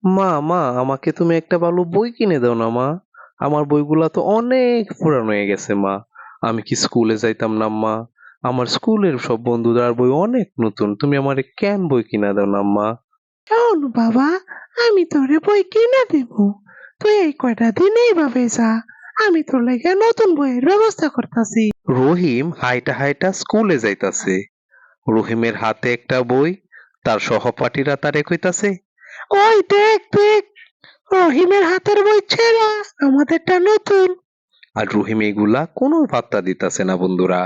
মা মা আমাকে তুমি একটা ভালো বই কিনে দাও না মা। আমার বইগুলা তো অনেক পুরানো হয়ে গেছে মা। আমি কি স্কুলে যাইতাম না মা? আমার স্কুলের সব বন্ধুদের বই অনেক নতুন, তুমি আমারে কেন বই কিনা দাও না মা? শোন বাবা, আমি তোরে বই কিনা দিব। তুই এই কয়টা দিন এইভাবে যা, আমি তোর লাগে নতুন বইয়ের ব্যবস্থা করতেছি। রহিম হাইটা হাইটা স্কুলে যাইতাছে। রহিমের হাতে একটা বই, তার সহপাঠীরা তারে কইতাছে। ওই দেখ দেখ, রহিমের হাতের বই ছেঁড়া, আমাদেরটা নতুন। আর রহিম এগুলা কোনো পাত্তা দিতাছে না বন্ধুরা।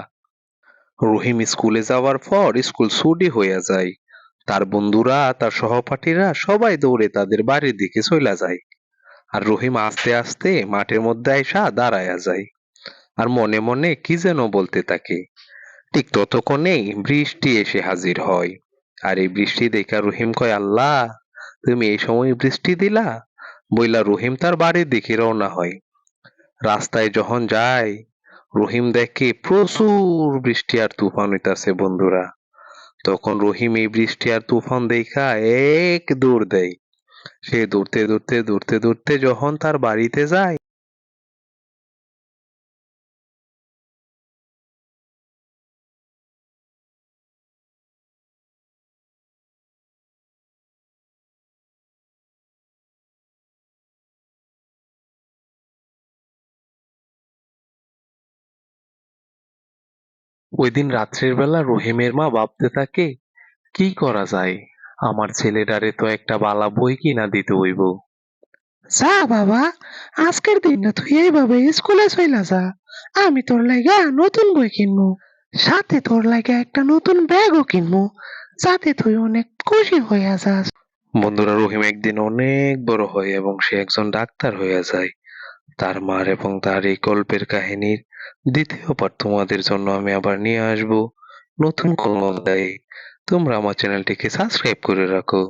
রহিম স্কুলে যাওয়ার পর স্কুল ছুটি হইয়া যায়। তার বন্ধুরা, তার সহপাঠীরা সবাই দৌড়ে তাদের বাড়ির দিকে চইলা যায়। আর রহিম আস্তে আস্তে মাঠের মধ্যে আইসা দাঁড়ায়া যায়। আর মনে মনে কি যেন বলতে থাকে। ঠিক ততক্ষণেই বৃষ্টি এসে হাজির হয়। আর এই বৃষ্টি দেখা রহিম কয়, আল্লাহ, তুমি এই সময় বৃষ্টি দিলা। বইলা রহিম তার বাড়ির দিকে রওনা হয়। রাস্তায় যখন যায়, রহিম দেখে প্রচুর বৃষ্টি আর তুফান হইতাছে বন্ধুরা। তখন রহিম এই বৃষ্টি আর তুফান দেখা এক দৌড় দেয়। সে দৌড়তে দৌড়তে দৌড়তে দৌড়তে যখন তার বাড়িতে যায়। ওই দিন রাত্রের বেলা রহিমের মা ভাবতে থাকে, কি করা যায়? আমার ছেলেটারে তো একটা বালা বই কিনা দিতে হইব। যা বাবা, আজকের দিনটা তুই এইভাবে স্কুলে চইলা যা। আমি তোর লাগা নতুন বই কিনবো, সাথে তোর লাগা একটা নতুন ব্যাগও কিনবো, যাতে তুই অনেক খুশি হইয়া যাস। বন্ধুরা, রহিম একদিন অনেক বড় হয় এবং সে একজন ডাক্তার হয়ে যায়। তার মার এবং তার এই গল্পের কাহিনীর দ্বিতীয় পার্ট তোমাদের জন্য আমি আবার নিয়ে আসব নতুন কোনো অধ্যায়ে। তোমরা আমার চ্যানেলটিকে সাবস্ক্রাইব করে রাখো।